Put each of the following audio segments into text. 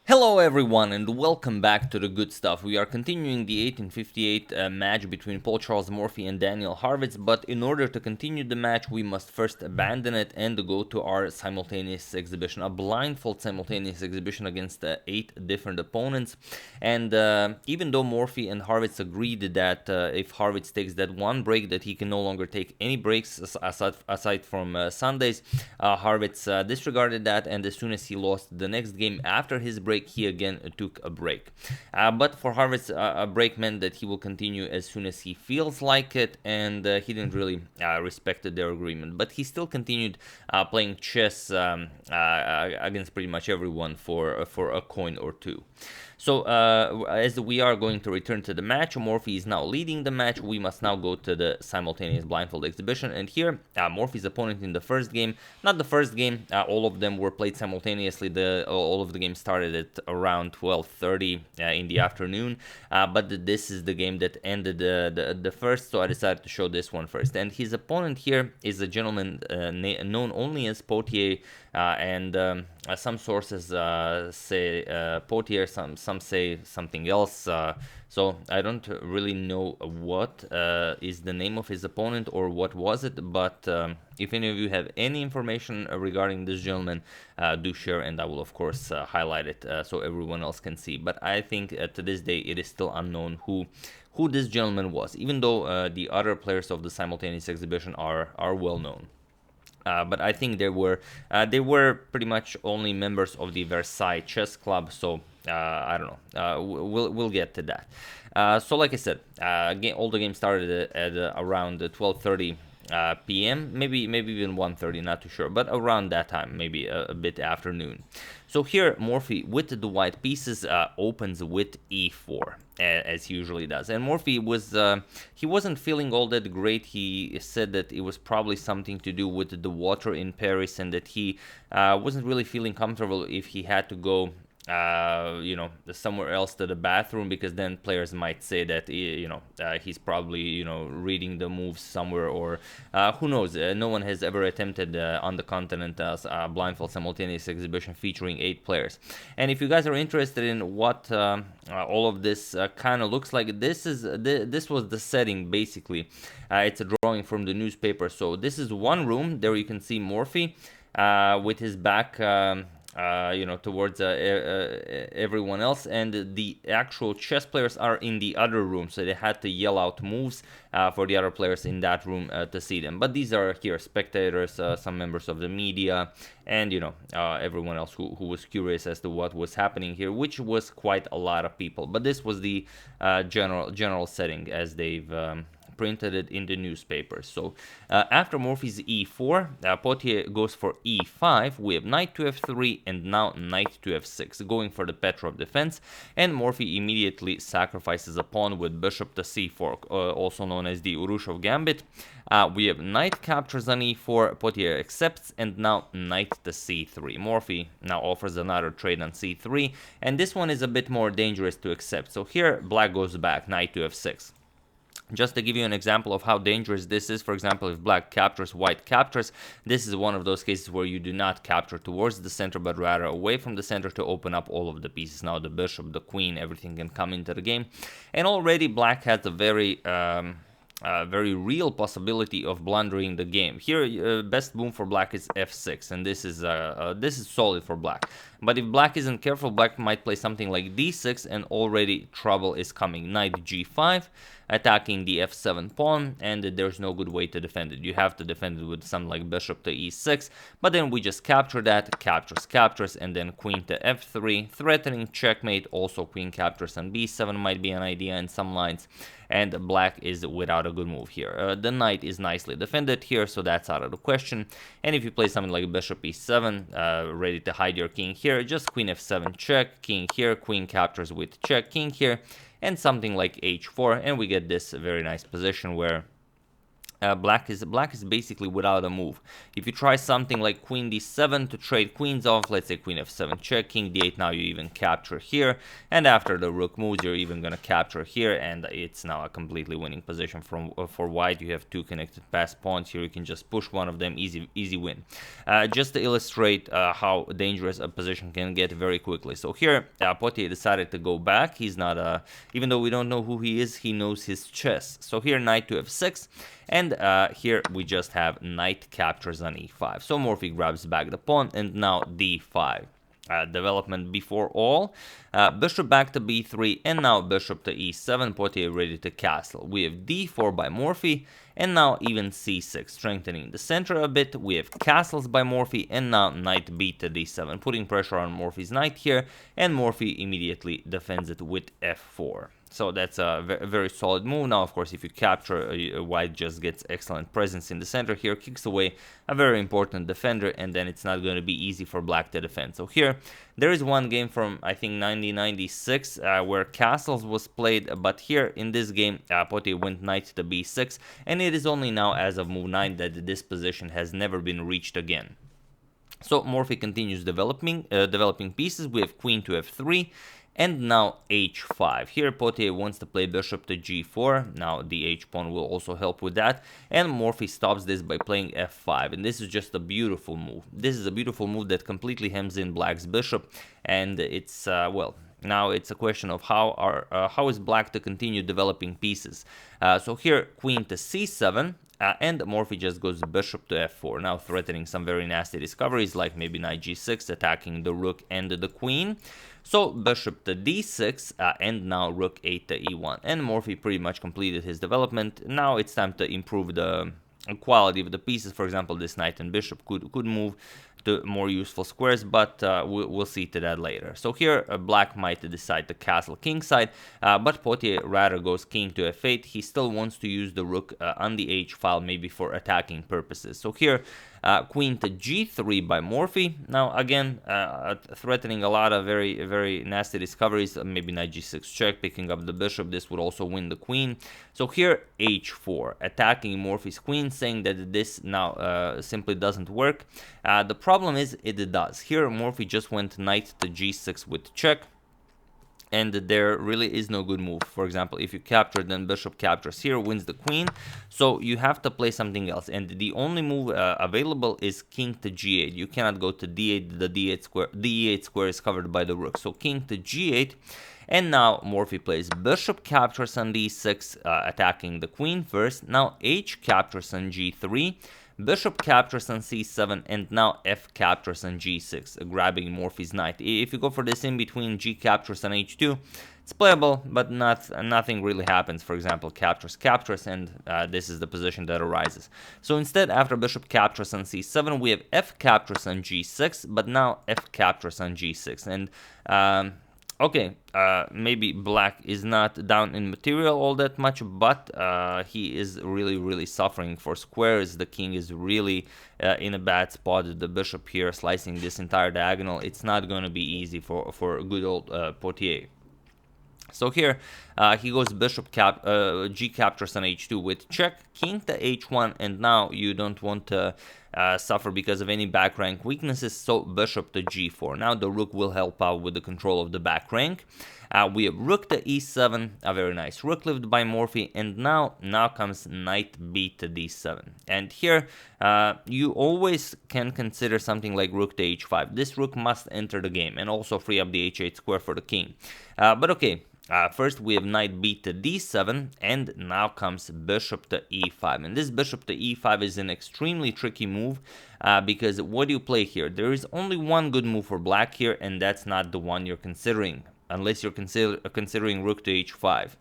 Hello everyone and welcome back to the good stuff. We are continuing the 1858 match between Paul Charles Morphy and Daniel Harvitz, but in order to continue the match we must first abandon it and go to our simultaneous exhibition, a blindfold simultaneous exhibition against 8 different opponents. And even though Morphy and Harvitz agreed that if Harvitz takes that one break that he can no longer take any breaks aside from Sundays, Harvitz disregarded that, and as soon as he lost the next game after his break, he again took a break. But for Harvitz, a break meant that he will continue as soon as he feels like it, and he didn't really respect their agreement. But he still continued playing chess against pretty much everyone for a coin or two. So as we are going to return to the match, Morphy is now leading the match. We must now go to the simultaneous blindfold exhibition, and here Morphy's opponent in the first game, not the first game, all of them were played simultaneously. All of the games started at around 12:30 in the afternoon, but this is the game that ended the first, so I decided to show this one first. And his opponent here is a gentleman known only as Potier, and some sources say Potier, some say something else, so I don't really know what is the name of his opponent or what was it, but if any of you have any information regarding this gentleman, do share, and I will of course highlight it so everyone else can see. But I think to this day it is still unknown who this gentleman was, even though the other players of the simultaneous exhibition are well known. But I think they were pretty much only members of the Versailles Chess Club, so I don't know. We'll get to that. So like I said, all the games started at around 12:30 p.m. maybe even 1:30, not too sure, but around that time, maybe a bit afternoon. So here Morphy with the white pieces opens with e4 as he usually does, and Morphy was he wasn't feeling all that great. He said that it was probably something to do with the water in Paris, and that he wasn't really feeling comfortable if he had to go somewhere else to the bathroom, because then players might say that he's probably reading the moves somewhere, or who knows. No one has ever attempted on the continent a blindfold simultaneous exhibition featuring 8 players. And if you guys are interested in what all of this kind of looks like, this was the setting basically. It's a drawing from the newspaper. So this is one room. There you can see Morphy with his back towards everyone else, and the actual chess players are in the other room, so they had to yell out moves for the other players in that room to see them. But these are here spectators, some members of the media, and everyone else who was curious as to what was happening here, which was quite a lot of people. But this was the general setting as they've printed it in the newspapers. So after Morphy's e4, Potier goes for e5. We have knight to f3 and now knight to f6, going for the Petrov defense, and Morphy immediately sacrifices a pawn with bishop to c4, also known as the Urushev gambit. We have knight captures on e4, Potier accepts, and now knight to c3. Morphy now offers another trade on c3, and this one is a bit more dangerous to accept. So here black goes back, knight to f6. Just to give you an example of how dangerous this is, for example, if black captures, white captures, this is one of those cases where you do not capture towards the center, but rather away from the center to open up all of the pieces. Now the bishop, the queen, everything can come into the game. And already black has a very real possibility of blundering the game. Here, best move for black is f6, and this is solid for black. But if black isn't careful, black might play something like d6, and already trouble is coming. Knight g5, attacking the f7 pawn, and there's no good way to defend it. You have to defend it with something like bishop to e6, but then we just capture that, captures, and then queen to f3, threatening checkmate. Also queen captures on b7 might be an idea in some lines, and black is without a good move here. The knight is nicely defended here, so that's out of the question. And if you play something like bishop e7, ready to hide your king here, just queen f7 check, king here, queen captures with check, king here, and something like h4, and we get this very nice position where Black is basically without a move. If you try something like queen d7 to trade queens off, let's say queen f7 check, king d8, now you even capture here, and after the rook moves, you're even gonna capture here, and it's now a completely winning position for white. You have two connected pass pawns here. You can just push one of them, easy win. Just to illustrate how dangerous a position can get very quickly. So here, Potier decided to go back. He's not even though we don't know who he is, he knows his chess. So here, knight to f6. And here we just have knight captures on e5. So Morphy grabs back the pawn, and now d5. Development before all. Bishop back to b3, and now bishop to e7. Potier ready to castle. We have d4 by Morphy, and now even c6, strengthening the center a bit. We have castles by Morphy, and now knight b to d7, putting pressure on Morphy's knight here, and Morphy immediately defends it with f4. So that's a very solid move. Now, of course, if you capture, white just gets excellent presence in the center here, kicks away a very important defender, and then it's not going to be easy for black to defend. So here, there is one game from, I think, 1996 where castles was played, but here in this game, Potier went knight to b6, and it is only now as of move 9 that this position has never been reached again. So Morphy continues developing pieces. We have queen to f3, and now h5. Here Potier wants to play bishop to g4. Now the h-pawn will also help with that. And Morphy stops this by playing f5. And this is just a beautiful move. This is a beautiful move that completely hems in black's bishop. And it's, well, now it's a question of how is black to continue developing pieces. So here, queen to c7. And Morphy just goes bishop to f4, now threatening some very nasty discoveries, like maybe knight g6, attacking the rook and the queen. So bishop to d6, and now rook 8 to e1. And Morphy pretty much completed his development. Now it's time to improve the quality of the pieces. For example, this knight and bishop could move to more useful squares, but we'll see to that later. So here, black might decide to castle kingside, but Potier rather goes king to f8. He still wants to use the rook on the h file, maybe for attacking purposes. So here, queen to g3 by Morphy. Now again, threatening a lot of very nasty discoveries. Maybe knight g6 check, picking up the bishop. This would also win the queen. So here, h4, attacking Morphy's queen, saying that this now simply doesn't work. The problem is it does. Here Morphy just went knight to g6 with check, and there really is no good move. For example, if you capture, then bishop captures here, wins the queen. So you have to play something else, and the only move available is king to g8. You cannot go to d8. The e8 square is covered by the rook. So king to g8. And now Morphy plays bishop captures on d6, attacking the queen first. Now h captures on g3. Bishop captures on c7, and now f captures on g6, grabbing Morphy's knight. If you go for this in between g captures on h2, it's playable, but nothing really happens. For example, captures, and this is the position that arises. So instead, after bishop captures on c7, we have f captures on g6, but now f captures on g6, and okay, maybe black is not down in material all that much, but he is really suffering for squares. The king is really in a bad spot. The bishop here slicing this entire diagonal. It's not going to be easy for good old Potier. So here, he goes bishop g captures on h2 with check, king to h1, and now you don't want to suffer because of any back rank weaknesses, so bishop to g4. Now the rook will help out with the control of the back rank. We have rook to e7, a very nice rook lived by Morphy, and now comes knight b to d7. And here, you always can consider something like rook to h5. This rook must enter the game and also free up the h8 square for the king. But okay. First we have knight b to d7, and now comes bishop to e5. And this bishop to e5 is an extremely tricky move, because what do you play here? There is only one good move for black here, and that's not the one you're considering, unless you're considering rook to h5.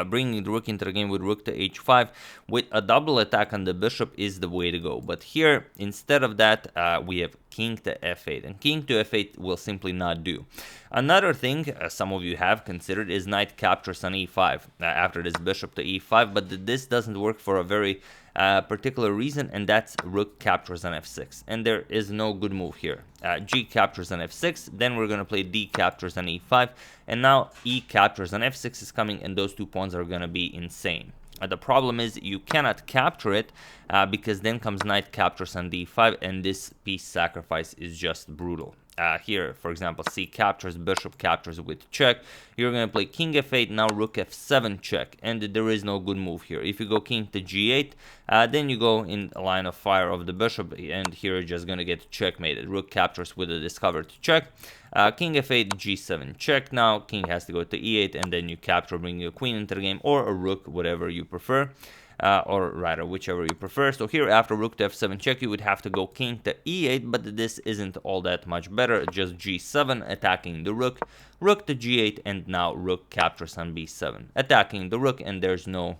Bringing the rook into the game with rook to h5 with a double attack on the bishop is the way to go. But here, instead of that, we have king to f8, and king to f8 will simply not do. Another thing some of you have considered is knight captures on e5 after this bishop to e5, but this doesn't work for a very particular reason, and that's rook captures on f6, and there is no good move here. G captures on f6, then we're going to play d captures on e5, and now e captures on f6 is coming, and those two pawns are going to be insane. The problem is you cannot capture it because then comes knight captures on d5, and this piece sacrifice is just brutal. Here, for example, c captures, bishop captures with check. You're going to play king f8, now rook f7 check, and there is no good move here. If you go king to g8, then you go in a line of fire of the bishop, and here you're just going to get checkmated. Rook captures with a discovered check. King f8, g7 check. Now king has to go to e8, and then you capture, bringing a queen into the game, or a rook, whatever you prefer. Or rather, whichever you prefer. So here, after rook to f7 check, you would have to go king to e8, but this isn't all that much better. Just g7, attacking the rook, rook to g8, and now rook captures on b7, attacking the rook, and there's no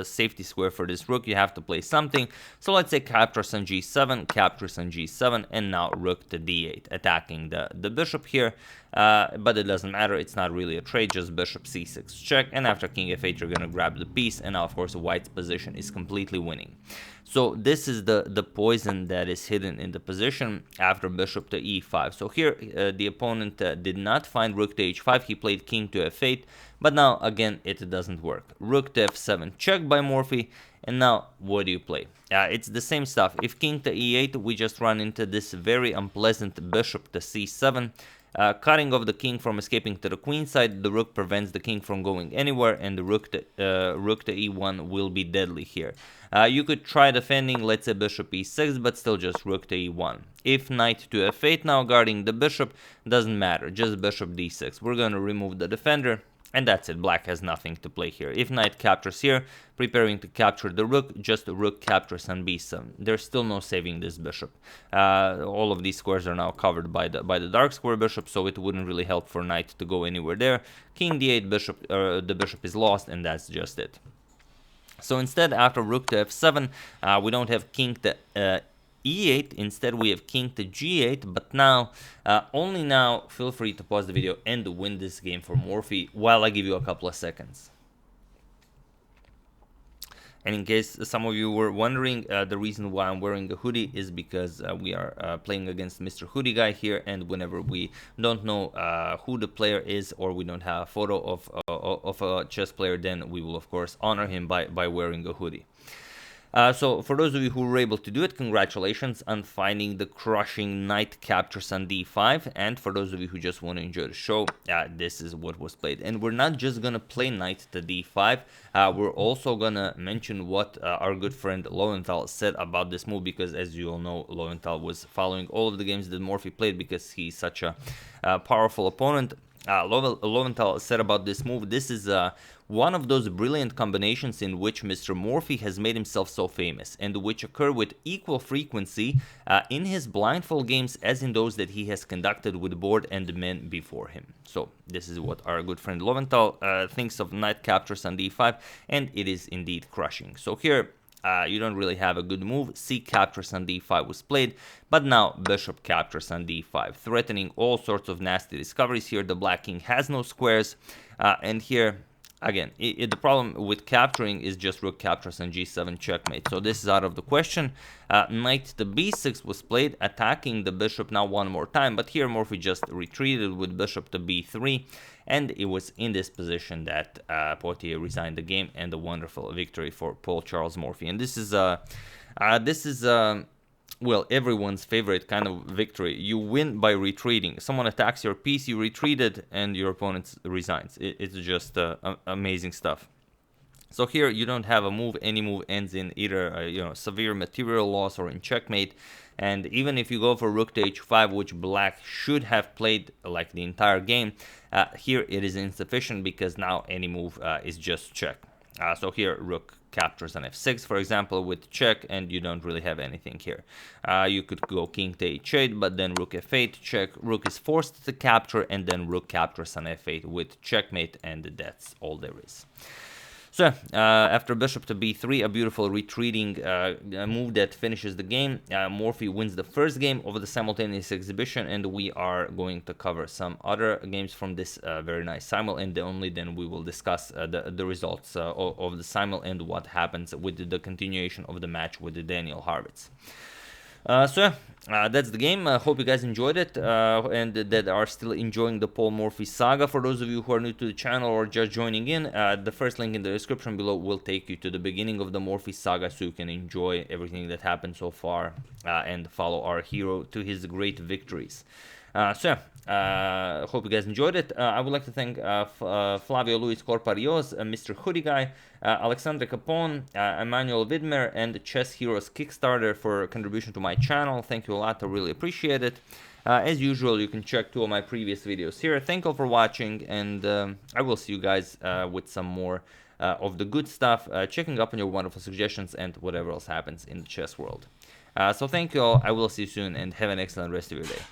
safety square for this rook. You have to play something. So let's say captures on g7, captures on g7, and now rook to d8, attacking the bishop here. But it doesn't matter, it's not really a trade, just bishop c6 check, and after king f8 you're gonna grab the piece, and now of course white's position is completely winning. So this is the poison that is hidden in the position after bishop to e5. So here the opponent did not find rook to h5, he played king to f8, but now again it doesn't work. Rook to f7 check by Morphy, and now what do you play? It's the same stuff. If king to e8, we just run into this very unpleasant bishop to c7. Cutting off the king from escaping to the queen side, the rook prevents the king from going anywhere, and the rook to e1 will be deadly here. You could try defending, let's say bishop e6, but still just rook to e1. If knight to f8 now guarding the bishop, doesn't matter, just bishop d6. We're going to remove the defender, and that's it. Black has nothing to play here. If knight captures here, preparing to capture the rook, just rook captures on b7. There's still no saving this bishop. All of these squares are now covered by the dark square bishop, so it wouldn't really help for knight to go anywhere there. King d8, bishop, the bishop is lost, and that's just it. So instead, after rook to f7, we don't have king to e8, instead we have king to g8, but now, only now, feel free to pause the video and win this game for Morphy while I give you a couple of seconds. And in case some of you were wondering, the reason why I'm wearing a hoodie is because we are playing against Mr. Hoodie Guy here, and whenever we don't know who the player is, or we don't have a photo of a chess player, then we will of course honor him by wearing a hoodie. So for those of you who were able to do it, congratulations on finding the crushing knight captures on d5. And for those of you who just want to enjoy the show, this is what was played. And we're not just going to play knight to d5. We're also going to mention what our good friend Lowenthal said about this move, because as you all know, Lowenthal was following all of the games that Morphy played because he's such a powerful opponent. Lowenthal said about this move, this is one of those brilliant combinations in which Mr. Morphy has made himself so famous, and which occur with equal frequency in his blindfold games as in those that he has conducted with board and men before him. So this is what our good friend Lowenthal thinks of knight captures on d5, and it is indeed crushing. So here, you don't really have a good move. C captures on d5 was played, but now bishop captures on d5, threatening all sorts of nasty discoveries here. The black king has no squares, and here, again, the problem with capturing is just rook captures on g7 checkmate. So this is out of the question. Knight to b6 was played, attacking the bishop now one more time, but here Morphy just retreated with bishop to b3, and it was in this position that Potier resigned the game, and a wonderful victory for Paul Charles Morphy. And this is well, everyone's favorite kind of victory. You win by retreating. Someone attacks your piece, you retreated, and your opponent resigns. It's just amazing stuff. So here you don't have a move. Any move ends in either severe material loss or in checkmate. And even if you go for rook to h5, which black should have played like the entire game, here it is insufficient because now any move is just check. So here rook captures on f6, for example, with check, and you don't really have anything here. You could go king to h8, but then rook f8 check. Rook is forced to capture, and then rook captures on f8 with checkmate, and that's all there is. So, after bishop to b3, a beautiful retreating move that finishes the game. Morphy wins the first game of the simultaneous exhibition, and we are going to cover some other games from this very nice simul, and only then we will discuss the results of the simul and what happens with the continuation of the match with the Daniel Harvitz. That's the game. I hope you guys enjoyed it and that are still enjoying the Paul Morphy saga. For those of you who are new to the channel or just joining in, the first link in the description below will take you to the beginning of the Morphy saga so you can enjoy everything that happened so far and follow our hero to his great victories. Hope you guys enjoyed it. I would like to thank Flavio Luis Corparios, Mr. Hoodie Guy, Alexandre Capone, Emmanuel Widmer, and Chess Heroes Kickstarter for contribution to my channel. Thank you a lot. I really appreciate it. As usual, you can check 2 of my previous videos here. Thank you all for watching, and I will see you guys with some more of the good stuff, checking up on your wonderful suggestions and whatever else happens in the chess world. So thank you all. I will see you soon, and have an excellent rest of your day.